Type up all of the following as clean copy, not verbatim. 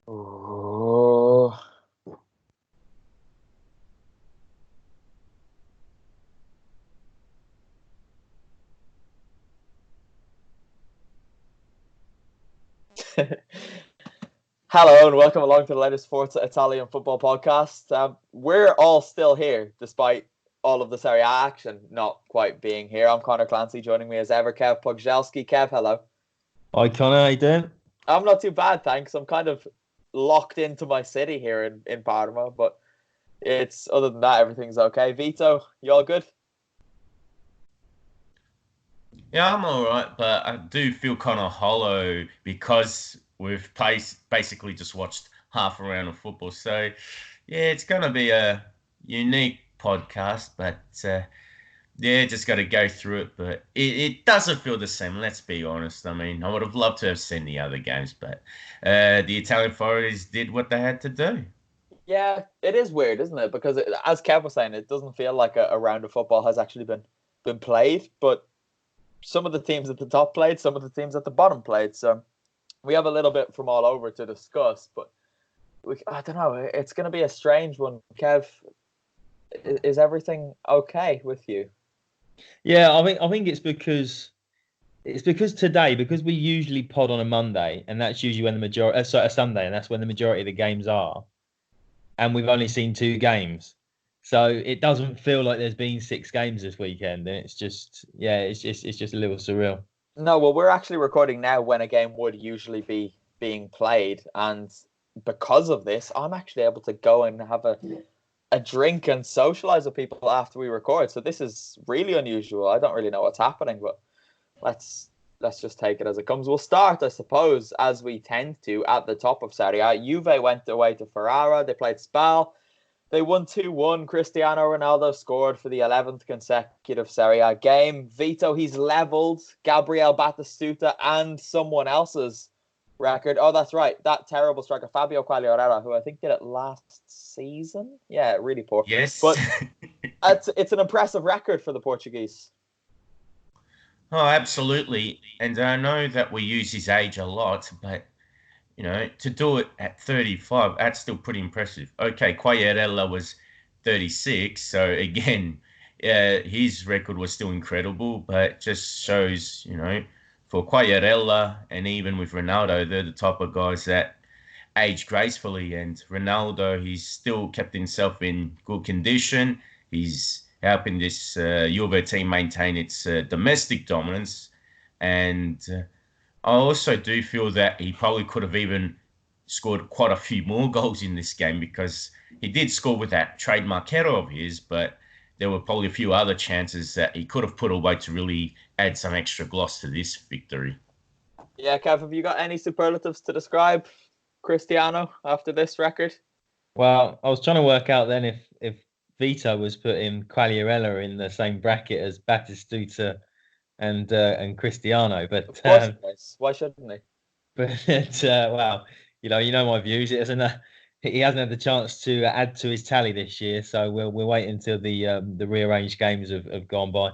Oh. Hello and welcome along to the latest Forza Italian Football Podcast. We're all still here despite all of the Serie A action not quite being here. I'm Conor Clancy, joining me as ever, Kev Pogorzelski. Kev, hello. Hi Connor, how you doing? I'm not too bad, thanks. I'm kind of locked into my city here in Parma, but it's other than that, everything's okay. Vito, you all good? Yeah, I'm all right, but I do feel kind of hollow because we've basically just watched half a round of football. So, yeah, it's going to be a unique podcast, but just got to go through it. But it doesn't feel the same, let's be honest. I mean, I would have loved to have seen the other games, but the Italian authorities did what they had to do. Yeah, it is weird, isn't it? Because as Kev was saying, it doesn't feel like a round of football has actually been played, but some of the teams at the top played, some of the teams at the bottom played. So we have a little bit from all over to discuss, but I don't know. It's going to be a strange one. Kev, is everything okay with you? Yeah, I think it's because today, because we usually pod on a Monday, and that's usually when a Sunday, and that's when the majority of the games are, and we've only seen 2 games. So it doesn't feel like there's been 6 games this weekend, and it's just a little surreal. No, well, we're actually recording now when a game would usually be being played, and because of this, I'm actually able to go and have a drink and socialize with people after we record. So this is really unusual. I don't really know what's happening, but let's just take it as it comes. We'll start, I suppose, as we tend to, at the top of Serie A. Juve went away to Ferrara. They played Spal. They won 2-1. Cristiano Ronaldo scored for the 11th consecutive Serie A game. Vito, he's leveled Gabriel Batistuta and someone else's record. Oh, that's right. That terrible striker, Fabio Quagliarella, who I think did it last season. Yeah, really poor. Yes. But it's an impressive record for the Portuguese. Oh, absolutely. And I know that we use his age a lot, but to do it at 35, that's still pretty impressive. Okay, Quagliarella was 36, so again, his record was still incredible, but just shows, for Quagliarella and even with Ronaldo, they're the type of guys that age gracefully. And Ronaldo, he's still kept himself in good condition. He's helping this Juve team maintain its domestic dominance, and I also do feel that he probably could have even scored quite a few more goals in this game, because he did score with that trademark header of his, but there were probably a few other chances that he could have put away to really add some extra gloss to this victory. Yeah, Kev, have you got any superlatives to describe Cristiano after this record? Well, I was trying to work out then if Vito was putting Quagliarella in the same bracket as Batistuta and Cristiano, but of course he is. Why shouldn't he? But wow, you know my views. He hasn't had the chance to add to his tally this year, so we'll wait until the rearranged games have gone by.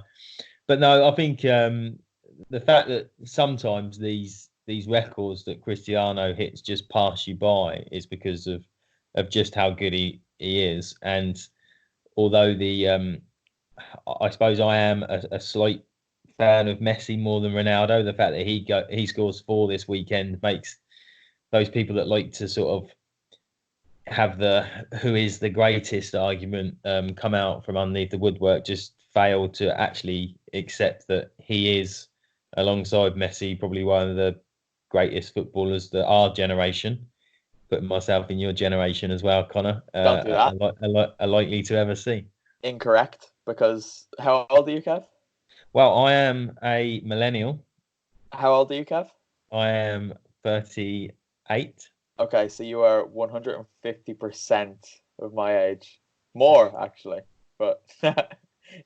But no, I think the fact that sometimes these records that Cristiano hits just pass you by is because of just how good he is. And although I suppose I am a slight fan of Messi more than Ronaldo, the fact that he scores 4 this weekend makes those people that like to sort of have the who is the greatest argument come out from underneath the woodwork, just fail to actually accept that he is, alongside Messi, probably one of the greatest footballers that our generation, putting myself in your generation as well, Connor, Don't do that. are likely to ever see. Incorrect, because how old are you, Kev? Well, I am a millennial. How old are you, Kev? I am 38. Okay, so you are 150% of my age. More, actually, but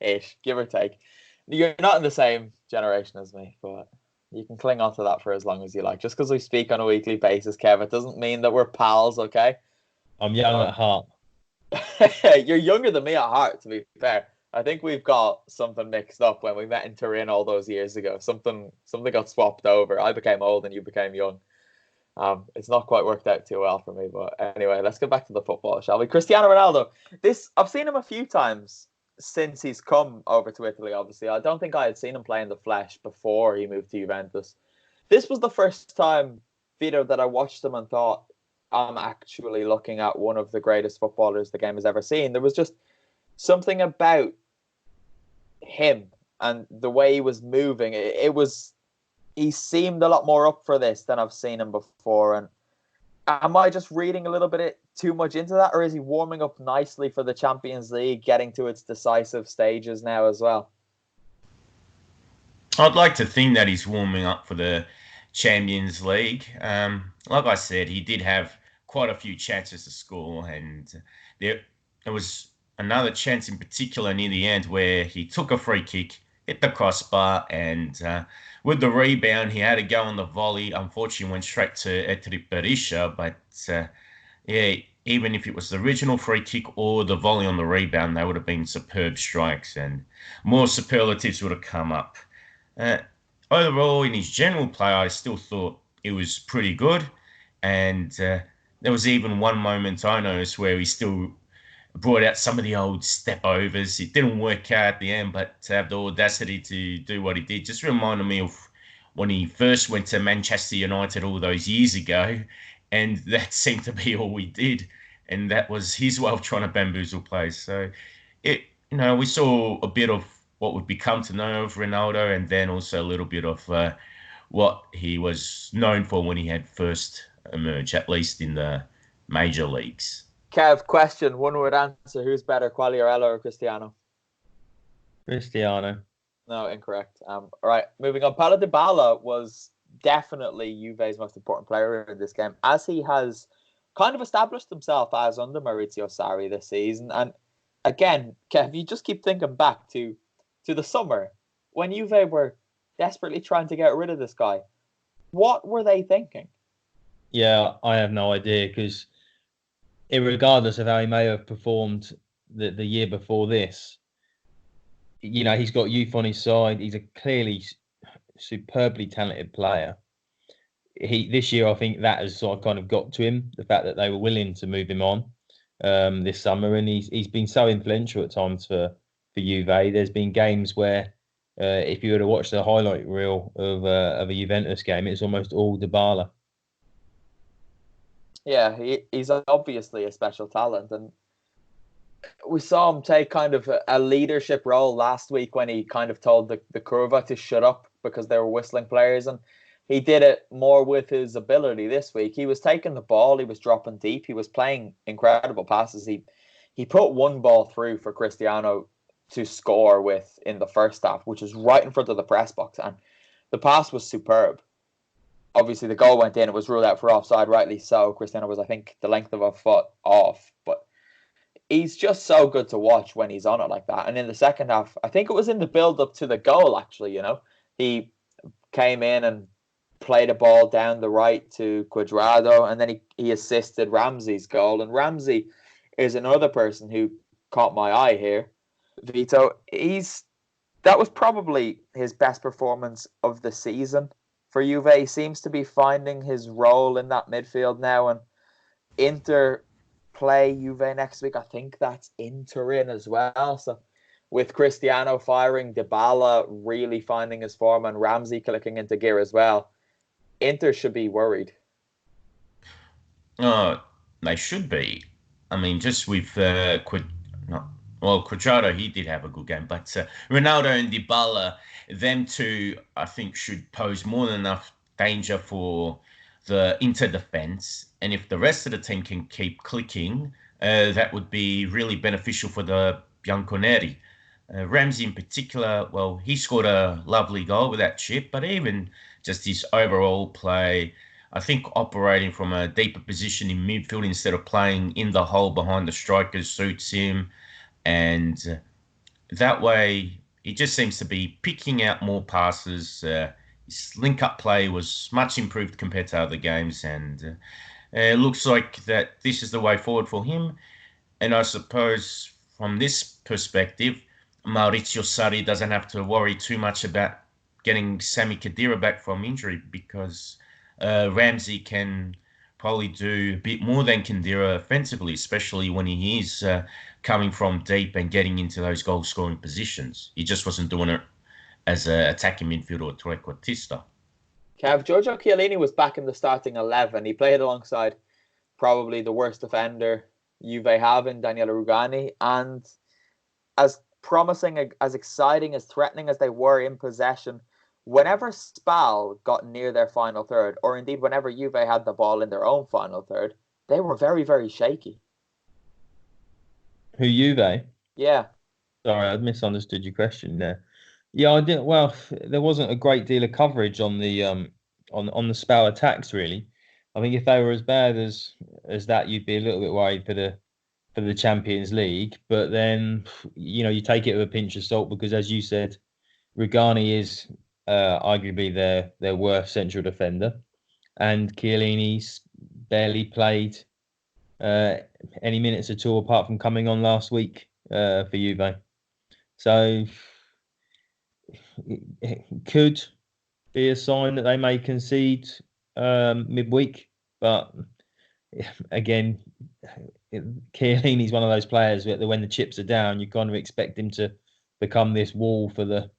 ish, give or take. You're not in the same generation as me, but you can cling on to that for as long as you like. Just because we speak on a weekly basis, Kev, it doesn't mean that we're pals, okay? I'm young at heart. You're younger than me at heart, to be fair. I think we've got something mixed up when we met in Turin all those years ago. Something got swapped over. I became old and you became young. It's not quite worked out too well for me, but anyway, let's get back to the football, shall we? Cristiano Ronaldo. I've seen him a few times since he's come over to Italy, obviously. I don't think I had seen him play in the flesh before he moved to Juventus. This was the first time, Vito, that I watched him and thought, I'm actually looking at one of the greatest footballers the game has ever seen. There was just something about him and the way he was moving. He seemed a lot more up for this than I've seen him before. And am I just reading a little bit too much into that, or is he warming up nicely for the Champions League, getting to its decisive stages now as well? I'd like to think that he's warming up for the Champions League. Like I said, he did have quite a few chances to score, and there was another chance in particular near the end where he took a free kick, hit the crossbar, and with the rebound, he had to go on the volley. Unfortunately, went straight to Etri Berisha, but even if it was the original free kick or the volley on the rebound, they would have been superb strikes, and more superlatives would have come up. Overall, in his general play, I still thought it was pretty good, and there was even one moment I noticed where he still brought out some of the old step overs. It didn't work out at the end, but to have the audacity to do what he did just reminded me of when he first went to Manchester United all those years ago, and that seemed to be all we did, and that was his way of trying to bamboozle players. So we saw a bit of what we've become to know of Ronaldo, and then also a little bit of what he was known for when he had first emerged, at least in the major leagues. Kev, question, one word answer. Who's better, Quagliarella or Cristiano? Cristiano. No, incorrect. All right, moving on. Paulo Dybala was definitely Juve's most important player in this game, as he has kind of established himself as under Maurizio Sarri this season. And again, Kev, you just keep thinking back to the summer when Juve were desperately trying to get rid of this guy. What were they thinking? Yeah, I have no idea, because regardless of how he may have performed the year before this, he's got youth on his side. He's a clearly superbly talented player. This year, I think that has sort of kind of got to him, the fact that they were willing to move him on this summer, and he's been so influential at times for Juve. There's been games where if you were to watch the highlight reel of a Juventus game, it's almost all Dybala. Yeah, he's obviously a special talent, and we saw him take kind of a leadership role last week when he kind of told the Curva to shut up because they were whistling players, and he did it more with his ability this week. He was taking the ball, he was dropping deep, he was playing incredible passes. He put one ball through for Cristiano to score with in the first half, which was right in front of the press box, and the pass was superb. Obviously, the goal went in. It was ruled out for offside, rightly so. Cristiano was, I think, the length of a foot off. But he's just so good to watch when he's on it like that. And in the second half, I think it was in the build-up to the goal, actually, he came in and played a ball down the right to Cuadrado, and then he assisted Ramsey's goal. And Ramsey is another person who caught my eye here. Vito, that was probably his best performance of the season for Juve. He seems to be finding his role in that midfield now, and Inter play Juve next week. I think that's Inter in as well. So with Cristiano firing, Dybala really finding his form, and Ramsey clicking into gear as well, Inter should be worried. They should be. I mean, just with Cuadrado, he did have a good game, but Ronaldo and Dybala, them two, I think, should pose more than enough danger for the Inter defense. And if the rest of the team can keep clicking, that would be really beneficial for the Bianconeri. Ramsey in particular, well, he scored a lovely goal with that chip, but even just his overall play, I think operating from a deeper position in midfield instead of playing in the hole behind the strikers suits him. And that way, he just seems to be picking out more passes. His link-up play was much improved compared to other games, and it looks like that this is the way forward for him. And I suppose from this perspective, Maurizio Sarri doesn't have to worry too much about getting Sami Khedira back from injury, because Ramsey can probably do a bit more than Kandira offensively, especially when he is coming from deep and getting into those goal-scoring positions. He just wasn't doing it as an attacking midfielder or trequartista. Kev, Giorgio Chiellini was back in the starting 11. He played alongside probably the worst defender Juve have in Daniele Rugani. And as promising, as exciting, as threatening as they were in possession, whenever Spal got near their final third, or indeed whenever Juve had the ball in their own final third, they were very, very shaky. Who, Juve? Yeah. Sorry, I misunderstood your question there. Yeah, I didn't. Well, there wasn't a great deal of coverage on the on the Spal attacks, really. I think if they were as bad as that, you'd be a little bit worried for the Champions League. But then, you take it with a pinch of salt because, as you said, Rugani is arguably their worst central defender, and Chiellini's barely played any minutes at all apart from coming on last week for Juve. So it could be a sign that they may concede midweek, but again, Chiellini's one of those players that when the chips are down, you kind of expect him to become this wall for the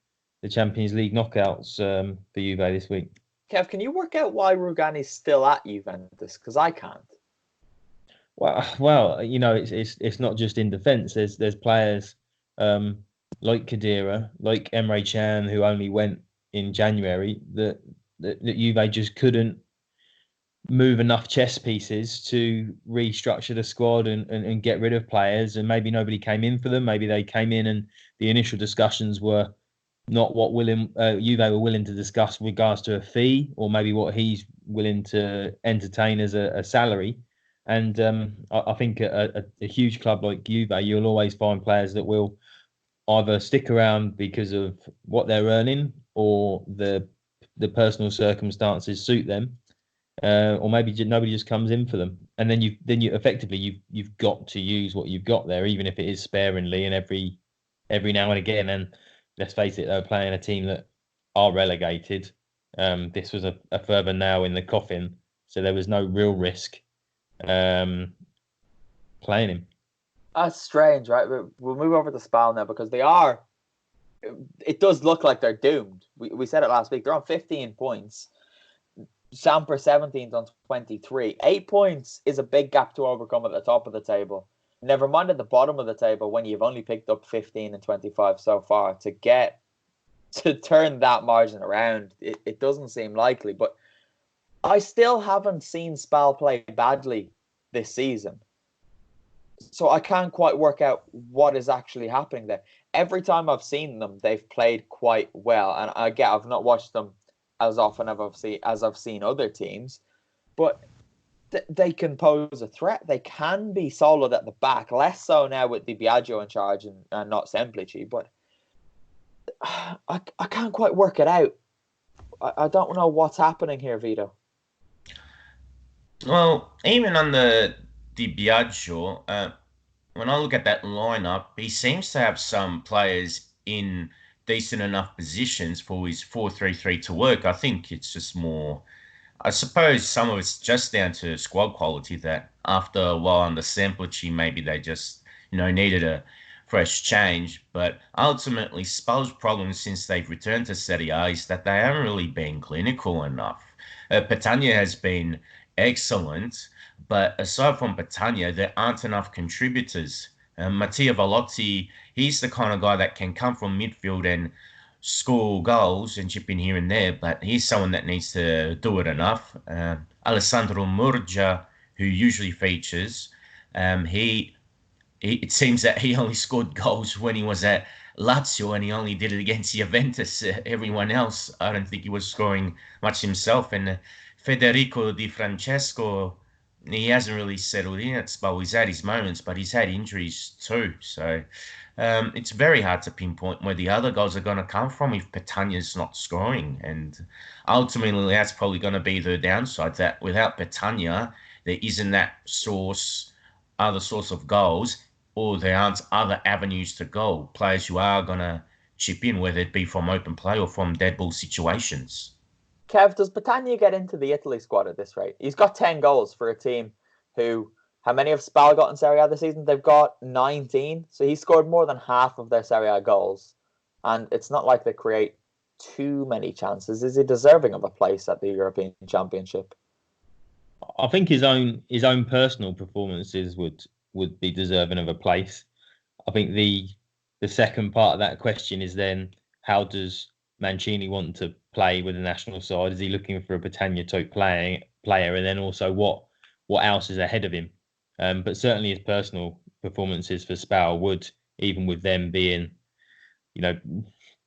Champions League knockouts for Juve this week. Kev, can you work out why Rugani's still at Juventus? Because I can't. Well, it's not just in defence. There's players like Khedira, like Emre Can, who only went in January, that Juve just couldn't move enough chess pieces to restructure the squad and get rid of players. And maybe nobody came in for them. Maybe they came in and the initial discussions were not what Juve were willing to discuss with regards to a fee, or maybe what he's willing to entertain as a salary. And I think a huge club like Juve, you'll always find players that will either stick around because of what they're earning or the personal circumstances suit them, or maybe nobody just comes in for them. And then you effectively you've got to use what you've got there, even if it is sparingly and every now and again. And let's face it, they're playing a team that are relegated. This was a further nail in the coffin, so there was no real risk playing him. That's strange, right? We'll move over to Spal now because it does look like they're doomed. We said it last week. They're on 15 points. Samper 17th on 23. 8 points is a big gap to overcome at the top of the table. Never mind at the bottom of the table when you've only picked up 15 and 25 so far. To turn that margin around, it doesn't seem likely. But I still haven't seen Spal play badly this season. So I can't quite work out what is actually happening there. Every time I've seen them, they've played quite well. And I've not watched them as often as I've seen other teams. But they can pose a threat. They can be solid at the back. Less so now with Di Biagio in charge and not Semplici. But I can't quite work it out. I don't know what's happening here, Vito. Well, even on the Di Biagio, when I look at that lineup, he seems to have some players in decent enough positions for his 4-3-3 to work. I think it's just more, I suppose some of it's just down to squad quality that after a while under Semplici, maybe they just, needed a fresh change. But ultimately, Spal's problem since they've returned to Serie A is that they haven't really been clinical enough. Petagna has been excellent, but aside from Petagna, there aren't enough contributors. Mattia Velotti, he's the kind of guy that can come from midfield and score goals and chip in here and there, but he's someone that needs to do it enough. Alessandro Murgia, who usually features, it seems that he only scored goals when he was at Lazio, and he only did it against Juventus. Everyone else, I don't think he was scoring much himself. And Federico Di Francesco, he hasn't really settled in at Spal. He's had his moments, but he's had injuries too. So it's very hard to pinpoint where the other goals are going to come from if Petagna's not scoring. And ultimately, that's probably going to be the downside, that without Petagna, there isn't that other source of goals, or there aren't other avenues to goal. Players who are going to chip in, whether it be from open play or from dead ball situations. Kev, does Battaglia get into the Italy squad at this rate? He's got 10 goals for a team who, how many have Spal got in Serie A this season? They've got 19. So he scored more than half of their Serie A goals. And it's not like they create too many chances. Is he deserving of a place at the European Championship? I think his own personal performances would be deserving of a place. I think the second part of that question is then, how does Mancini want to play with the national side? Is he looking for a Battaglia type player, and then also what else is ahead of him? But certainly his personal performances for Spal would, even with them being,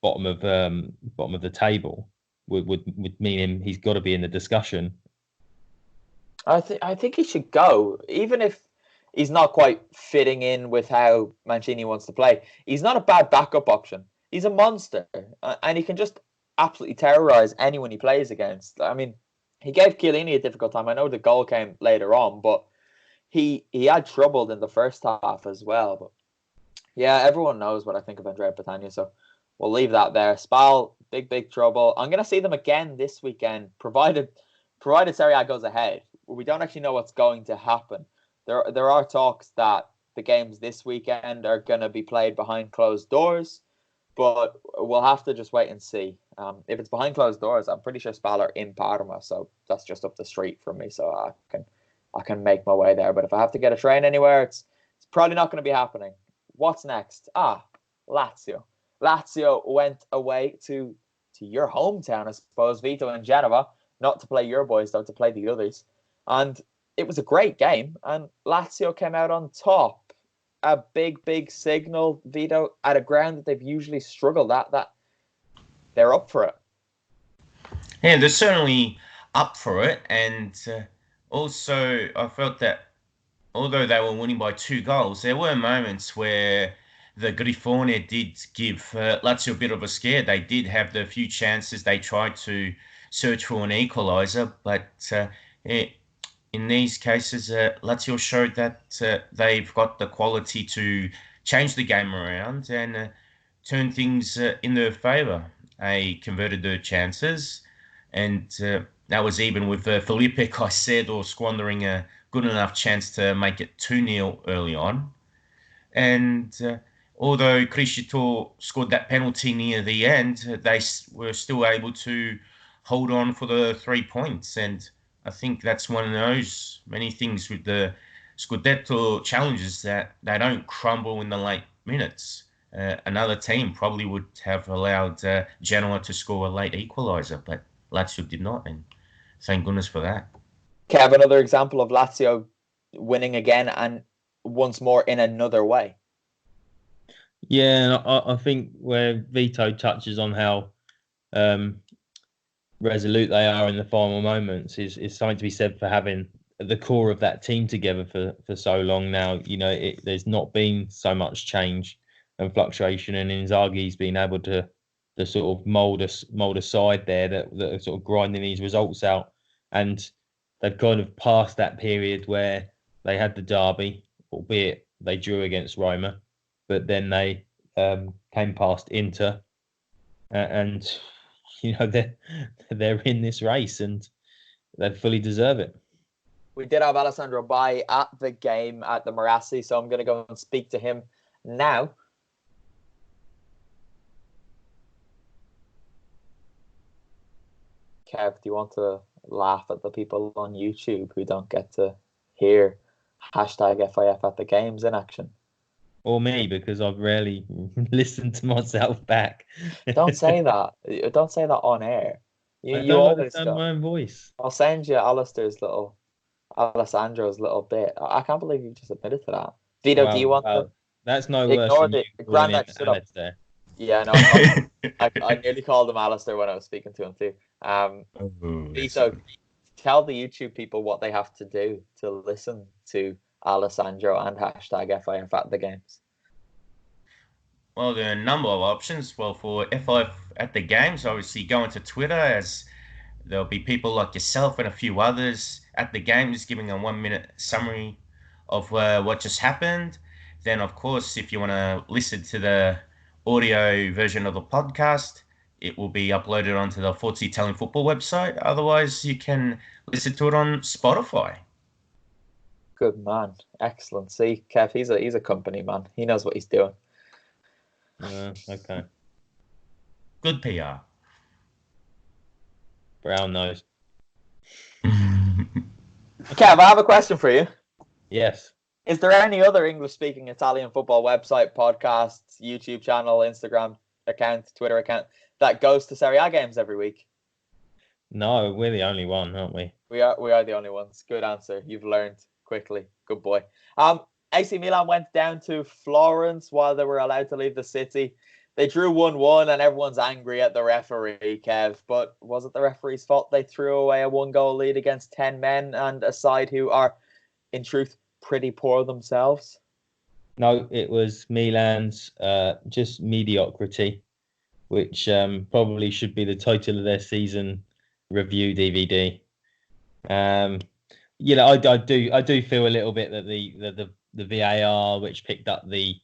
bottom of the table, would mean he's got to be in the discussion. I think he should go, even if he's not quite fitting in with how Mancini wants to play. He's not a bad backup option. He's a monster, and he can just absolutely terrorize anyone he plays against. I mean, he gave Chiellini a difficult time. I know the goal came later on, but he had trouble in the first half as well. But yeah, everyone knows what I think of Andrea Battaglia, so we'll leave that there. Spal, big trouble. I'm going to see them again this weekend, provided Serie A goes ahead. We don't actually know what's going to happen. There are talks that the games this weekend are going to be played behind closed doors, but we'll have to just wait and see. If it's behind closed doors, I'm pretty sure Spal are in Parma, so that's just up the street from me, so I can make my way there. But if I have to get a train anywhere, it's probably not going to be happening. What's next? Lazio. Lazio went away to your hometown, I suppose, Vito and Genova, not to play your boys, though, to play the others. And it was a great game, and Lazio came out on top. A big signal, Vito, at a ground that they've usually struggled at, that they're up for it. Yeah, they're certainly up for it. And also, I felt that although they were winning by 2 goals, there were moments where the Grifone did give Lazio a bit of a scare. They did have the few chances. They tried to search for an equaliser, but in these cases, Lazio showed that they've got the quality to change the game around and turn things in their favour. They converted their chances, and that was even with Felipe Caicedo squandering a good enough chance to make it 2-0 early on. And although Criscito scored that penalty near the end, they were still able to hold on for the 3 points. And I think that's one of those many things with the Scudetto challenges, that they don't crumble in the late minutes. Another team probably would have allowed Genoa to score a late equaliser, but Lazio did not, and thank goodness for that. Kev, another example of Lazio winning again, and once more in another way. Yeah, I think where Vito touches on how resolute they are in the final moments is something to be said for having the core of that team together for so long now. There's not been so much change and fluctuation, and Inzaghi's been able to sort of mould a side there that are sort of grinding these results out, and they've kind of passed that period where they had the derby, albeit they drew against Roma, but then they came past Inter, and they're in this race and they fully deserve it. We did have Alessandro by at the game at the Marassi, so I'm going to go and speak to him now. Kev, do you want to laugh at the people on YouTube who don't get to hear #FIF at the games in action? Or me, because I've rarely listened to myself back. Don't say that. Don't say that on air. I don't understand my own voice. I'll send you Alessandro's little bit. I can't believe you just admitted to that. Vito, do you want to? That's no worse than you Grandad stood up. Yeah, no, I nearly called him Alistair when I was speaking to him too. Vito, tell the YouTube people what they have to do to listen to Alessandro and #FIF at the games. Well, there are a number of options. Well, for FIF at the games, obviously go into Twitter, as there'll be people like yourself and a few others at the games giving a 1-minute summary of what just happened. Then, of course, if you want to listen to the audio version of the podcast, it will be uploaded onto the Forza Italian Football website. Otherwise, you can listen to it on Spotify. Good man. Excellent. See, Kev, he's a company man. He knows what he's doing. Okay. Good PR. Brown nose. Kev, I have a question for you. Yes. Is there any other English-speaking Italian football website, podcast, YouTube channel, Instagram account, Twitter account that goes to Serie A games every week? No, we're the only one, aren't we? We are the only ones. Good answer. You've learned quickly. Good boy. AC Milan went down to Florence while they were allowed to leave the city. They drew 1-1 and everyone's angry at the referee, Kev. But was it the referee's fault they threw away a 1-goal lead against 10 men and a side who are, in truth, pretty poor themselves? No, it was Milan's just mediocrity, which probably should be the title of their season review DVD. I do feel a little bit that the VAR, which picked up the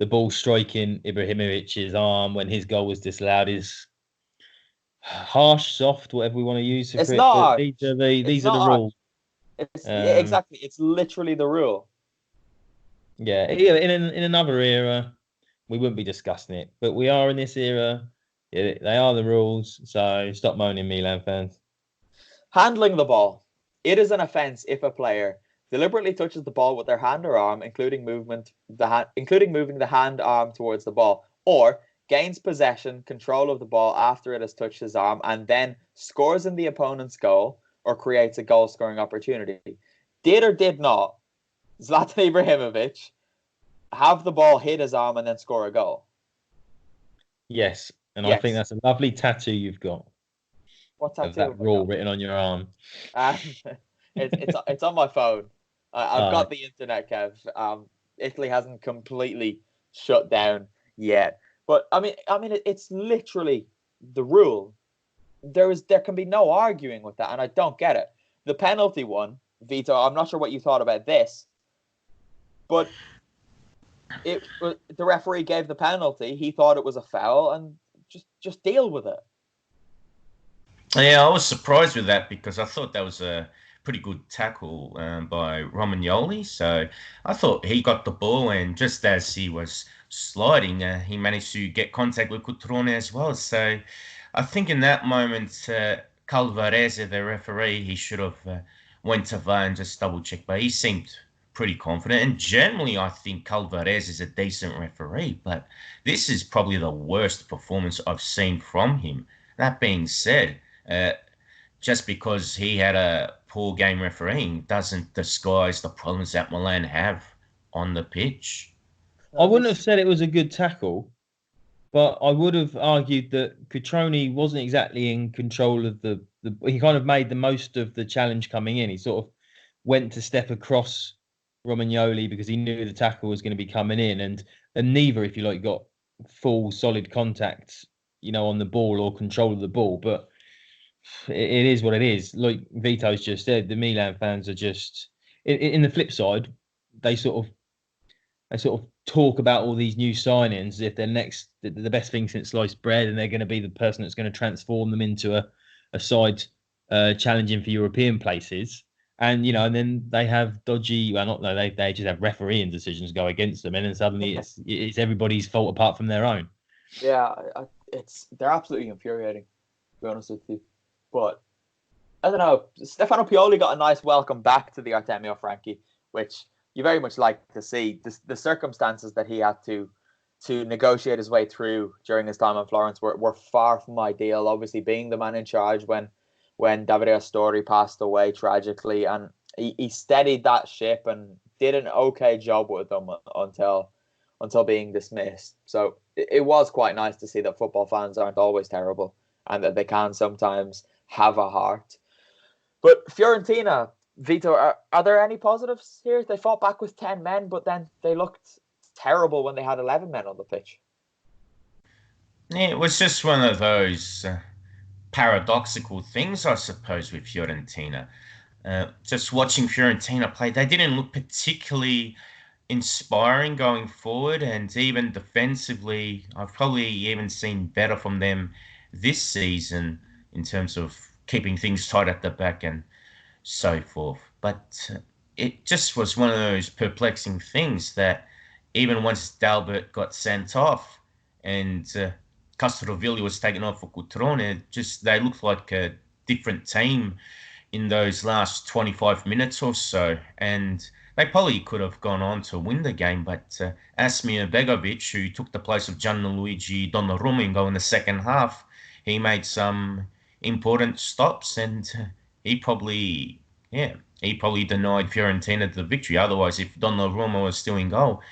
ball striking Ibrahimovic's arm when his goal was disallowed, is harsh, soft, whatever we want to use. It's not. These are the rules. Exactly. It's literally the rule. Yeah. In another era, we wouldn't be discussing it, but we are in this era. Yeah, they are the rules. So stop moaning, Milan fans. Handling the ball. It is an offence if a player deliberately touches the ball with their hand or arm, including moving the hand arm towards the ball, or gains possession, control of the ball after it has touched his arm, and then scores in the opponent's goal or creates a goal-scoring opportunity. Did or did not Zlatan Ibrahimovic have the ball hit his arm and then score a goal? Yes, and yes. I think that's a lovely tattoo you've got. What tattoo? Of that rule written on your arm. It's on my phone. I've got the internet, Kev. Italy hasn't completely shut down yet, but I mean, it's literally the rule. There can be no arguing with that, and I don't get it. The penalty one, Vito. I'm not sure what you thought about this, but the referee gave the penalty. He thought it was a foul, and just deal with it. Yeah, I was surprised with that because I thought that was a pretty good tackle by Romagnoli. So I thought he got the ball, and just as he was sliding, he managed to get contact with Cutrone as well. So I think in that moment, Calvarese, the referee, he should have went to VAR and just double-checked, but he seemed pretty confident. And generally, I think Calvarese is a decent referee, but this is probably the worst performance I've seen from him. That being said, just because he had a poor game refereeing doesn't disguise the problems that Milan have on the pitch. I wouldn't have said it was a good tackle, but I would have argued that Cutrone wasn't exactly in control of the. He kind of made the most of the challenge coming in. He sort of went to step across Romagnoli because he knew the tackle was going to be coming in, and neither, if you like, got full solid contact, on the ball or control of the ball, but. It is what it is. Like Vito's just said, the Milan fans are just in the flip side. They sort of talk about all these new signings as if they're the best thing since sliced bread, and they're going to be the person that's going to transform them into a side challenging for European places. And and then they have dodgy. Well, not they just have refereeing decisions go against them, and then suddenly it's everybody's fault apart from their own. Yeah, they're absolutely infuriating, to be honest with you. But I don't know. Stefano Pioli got a nice welcome back to the Artemio Franchi, which you very much like to see. The circumstances that he had to negotiate his way through during his time in Florence were far from ideal. Obviously, being the man in charge when Davide Astori passed away tragically, and he steadied that ship and did an okay job with them until being dismissed. So it was quite nice to see that football fans aren't always terrible and that they can sometimes have a heart. But Fiorentina, Vito, are there any positives here? They fought back with 10 men, but then they looked terrible when they had 11 men on the pitch. Yeah, it was just one of those paradoxical things, I suppose, with Fiorentina. Just watching Fiorentina play, they didn't look particularly inspiring going forward, and even defensively, I've probably even seen better from them this season in terms of keeping things tight at the back and so forth. But it just was one of those perplexing things that even once Dalbert got sent off and Castrovilli was taken off for Cutrone, they looked like a different team in those last 25 minutes or so. And they probably could have gone on to win the game, but Asmir Begovic, who took the place of Gianluigi Donnarumma in the second half, he made some important stops, and he probably denied Fiorentina the victory. Otherwise, if Donnarumma was still in goal,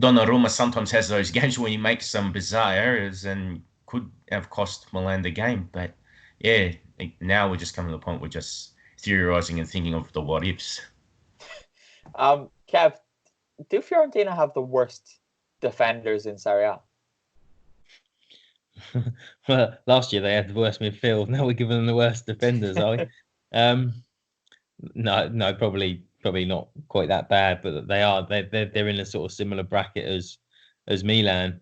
Donnarumma sometimes has those games where he makes some bizarre errors and could have cost Milan the game. But yeah, now we're just coming to the point we're just theorising and thinking of the what ifs. Kev, do Fiorentina have the worst defenders in Serie A? Well, last year they had the worst midfield. Now we're giving them the worst defenders, are we? No, probably not quite that bad, but they're in a sort of similar bracket as Milan.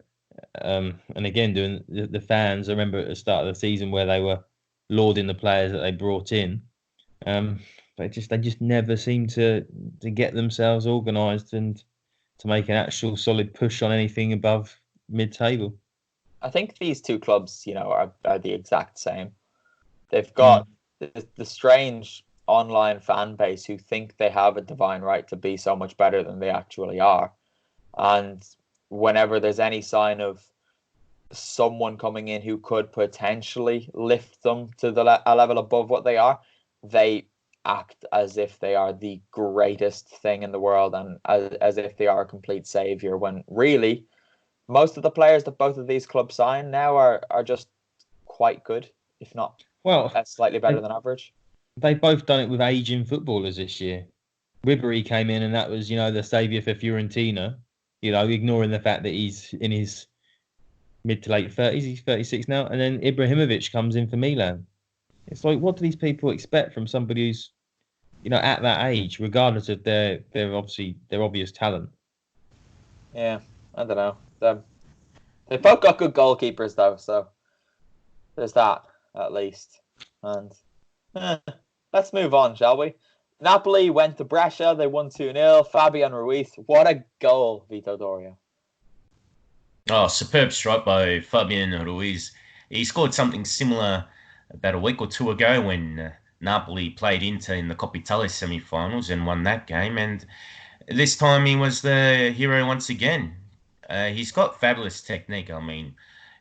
And again, doing the fans, I remember at the start of the season where they were lauding the players that they brought in. But they just never seem to get themselves organised and to make an actual solid push on anything above mid-table. I think these two clubs, are the exact same. They've got the strange online fan base who think they have a divine right to be so much better than they actually are. And whenever there's any sign of someone coming in who could potentially lift them to a level above what they are, they act as if they are the greatest thing in the world and as if they are a complete savior, when really most of the players that both of these clubs sign now are just quite good, if not slightly better than average. They've both done it with aging footballers this year. Ribery came in and that was, the saviour for Fiorentina, ignoring the fact that he's in his mid to late 30s, he's 36 now, and then Ibrahimovic comes in for Milan. It's like, what do these people expect from somebody who's, at that age, regardless of their obvious talent? Yeah, I don't know. They both got good goalkeepers though, so there's that at least. And let's move on, shall we? Napoli went to Brescia. They won 2-0. Fabian Ruiz, what a goal, Vito Doria. Oh, superb strike by Fabian Ruiz. He scored something similar about a week or two ago when Napoli played Inter in the Coppa Italia semi-finals and won that game. And this time he was the hero once again. He's got fabulous technique. I mean,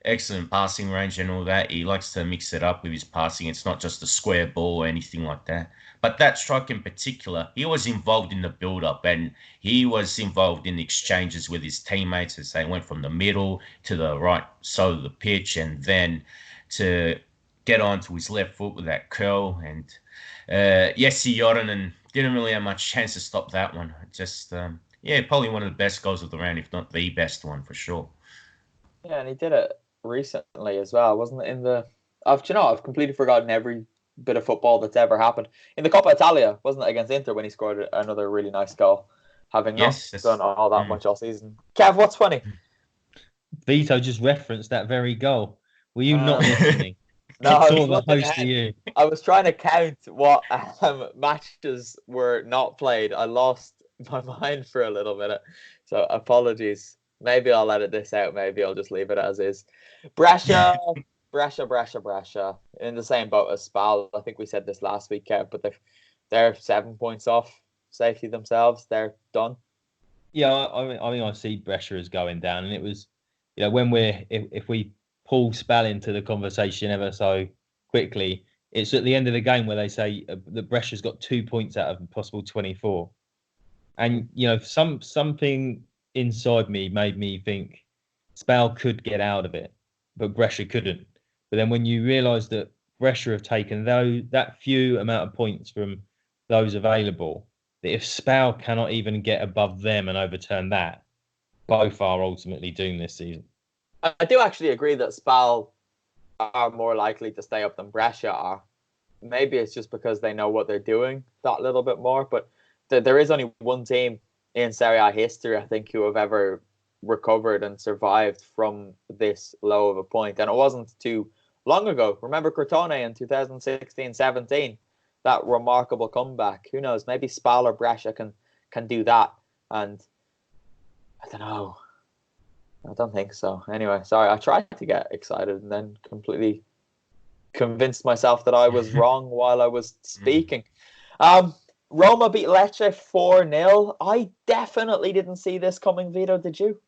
excellent passing range and all that. He likes to mix it up with his passing. It's not just a square ball or anything like that. But that strike in particular, he was involved in the build-up and he was involved in exchanges with his teammates as they went from the middle to the right side of the pitch and then to get onto his left foot with that curl. And Jesse Jordan didn't really have much chance to stop that one. Just, probably one of the best goals of the round, if not the best one for sure. Yeah, and he did it recently as well, wasn't it? In the, I've completely forgotten every bit of football that's ever happened. In the Coppa Italia, wasn't it, against Inter when he scored another really nice goal, having not done all that much all season. Kev, what's funny? Vito just referenced that very goal. Were you not listening? No, I was trying to count what matches were not played. I lost my mind for a little minute, so apologies. Maybe I'll edit this out. Maybe I'll just leave it as is. Brescia, in the same boat as Spal. I think we said this last week, Kev, but they're 7 points off safety themselves. They're done. Yeah, I mean, I see Brescia as going down, and it was, when if we pull Spal into the conversation ever so quickly, it's at the end of the game where they say that Brescia's got 2 points out of possible 24, and something inside me made me think Spal could get out of it, but Brescia couldn't. But then when you realise that Brescia have taken that few amount of points from those available, that if Spal cannot even get above them and overturn that, both are ultimately doomed this season. I do actually agree that Spal are more likely to stay up than Brescia are. Maybe it's just because they know what they're doing that little bit more, but there is only one team in Serie A history, I think, who have ever recovered and survived from this low of a point. And it wasn't too long ago. Remember Crotone in 2016-17? That remarkable comeback. Who knows? Maybe Spal or Brescia can do that. And I don't know. I don't think so. Anyway, sorry. I tried to get excited and then completely convinced myself that I was wrong while I was speaking. Roma beat Lecce 4-0. I definitely didn't see this coming, Vito. Did you?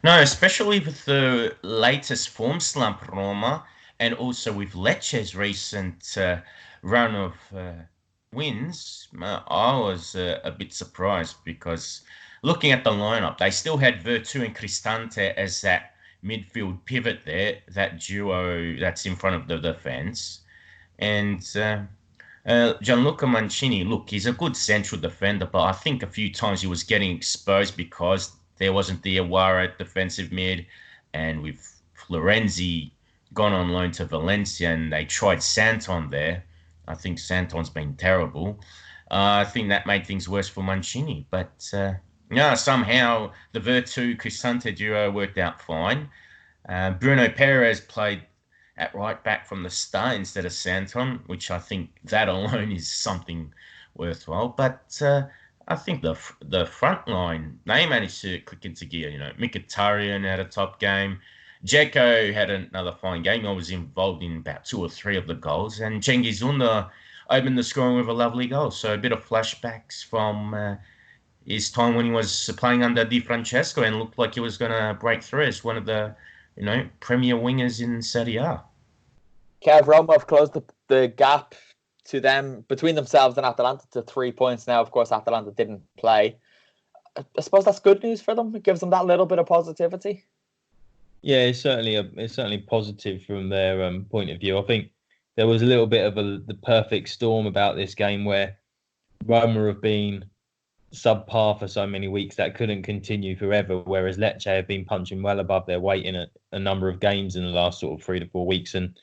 No, especially with the latest form slump, Roma, and also with Lecce's recent run of wins. I was a bit surprised because looking at the lineup, they still had Virtu and Cristante as that midfield pivot there, that duo that's in front of the defence. And Gianluca Mancini, look, he's a good central defender, but I think a few times he was getting exposed because there wasn't the Iwara at defensive mid, and with Florenzi gone on loan to Valencia, and they tried Santon there. I think Santon's been terrible. I think that made things worse for Mancini. But somehow the Virtu-Cristante duo worked out fine. Bruno Perez played at right back from the start instead of Santon, which I think that alone is something worthwhile. But I think the front line, they managed to click into gear. Mkhitaryan had a top game. Dzeko had another fine game. I was involved in about 2 or 3 of the goals. And Cengiz Ünder opened the scoring with a lovely goal. So a bit of flashbacks from his time when he was playing under Di Francesco and looked like he was going to break through as one of the premier wingers in Serie A. Kev, Roma have closed the gap to them between themselves and Atalanta to 3 points now. Of course, Atalanta didn't play. I suppose that's good news for them. It gives them that little bit of positivity. Yeah, it's certainly positive from their point of view. I think there was a little bit of the perfect storm about this game where Roma have been subpar for so many weeks that couldn't continue forever, whereas Lecce have been punching well above their weight in a number of games in the last sort of 3 to 4 weeks, and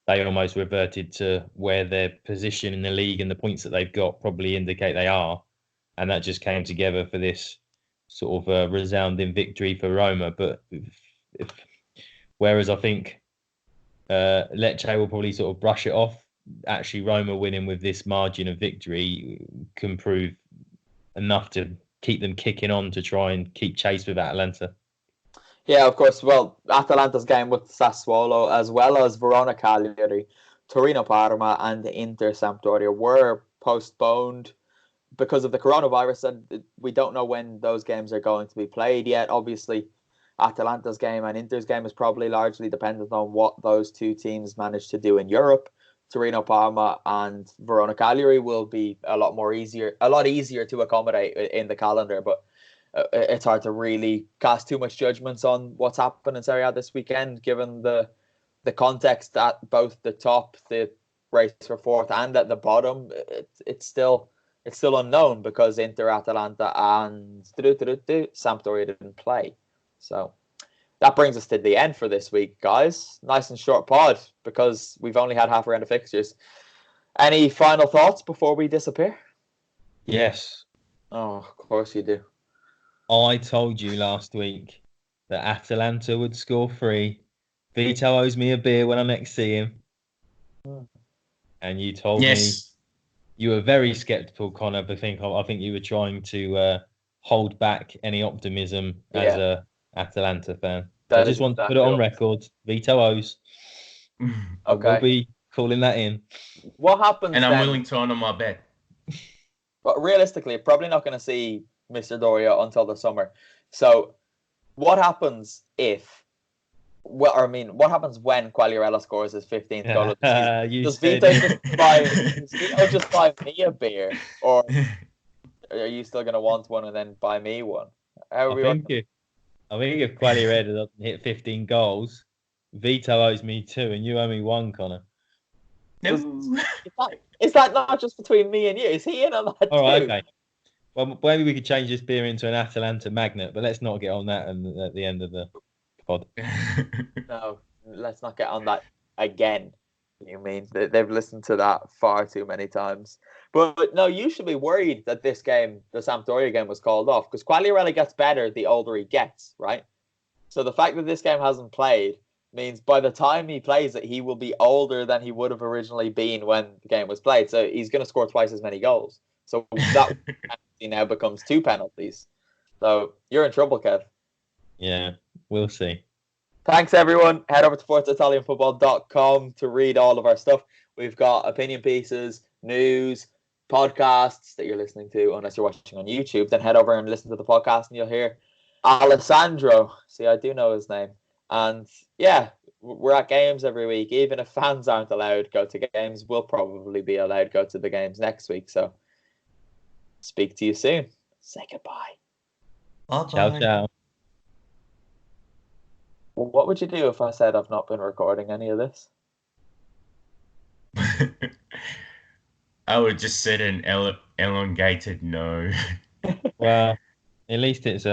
they almost reverted to where their position in the league and the points that they've got probably indicate they are, and that just came together for this sort of resounding victory for Roma. But whereas I think Lecce will probably sort of brush it off, actually Roma winning with this margin of victory can prove enough to keep them kicking on to try and keep chase with Atalanta. Yeah, of course. Well, Atalanta's game with Sassuolo, as well as Verona Cagliari, Torino Parma, and Inter Sampdoria were postponed because of the coronavirus, and we don't know when those games are going to be played yet. Obviously, Atalanta's game and Inter's game is probably largely dependent on what those two teams manage to do in Europe. Torino Parma and Verona Cagliari will be a lot easier to accommodate in the calendar, but it's hard to really cast too much judgments on what's happened in Serie A this weekend, given the context at both the top, the race for fourth, and at the bottom. It's still unknown because Inter, Atalanta, and Sampdoria didn't play. So that brings us to the end for this week, guys. Nice and short pod because we've only had half a round of fixtures. Any final thoughts before we disappear? Yes. Oh, of course you do. I told you last week that Atalanta would score 3. Vito owes me a beer when I next see him. And you told me you were very sceptical, Connor, but I think you were trying to hold back any optimism as a Atalanta fan. So I just want to put it on record. Vito owes. Okay. We'll be calling that in. What happens And I'm then? willing to honour my bet. But realistically, probably not going to see Mr. Doria until the summer. So what happens what happens when Quagliarella scores his 15th goal of the season? Does Vito just buy me a beer? Or are you still going to want one and then buy me one? I think if Quagliarella doesn't hit 15 goals, Vito owes me 2 and you owe me 1, Connor. No. Is that not just between me and you? Is he in on that too? All right, okay. Well, maybe we could change this beer into an Atalanta magnet, but let's not get on that at the end of the pod. No, let's not get on that again. You mean they've listened to that far too many times. But no, you should be worried that this game, the Sampdoria game, was called off because Quagliarella gets better the older he gets, right? So the fact that this game hasn't played means by the time he plays it, he will be older than he would have originally been when the game was played. So he's going to score twice as many goals. So that penalty now becomes 2 penalties. So you're in trouble, Kev. Yeah, we'll see. Thanks, everyone. Head over to ForzaItalianFootball.com to read all of our stuff. We've got opinion pieces, news, podcasts that you're listening to, unless you're watching on YouTube. Then head over and listen to the podcast and you'll hear Alessandro. See, I do know his name. And yeah, we're at games every week. Even if fans aren't allowed to go to games, we'll probably be allowed to go to the games next week. So speak to you soon. Say goodbye. Bye-bye. Ciao, ciao. Well, what would you do if I said I've not been recording any of this? I would just said an elongated no. Well, at least it's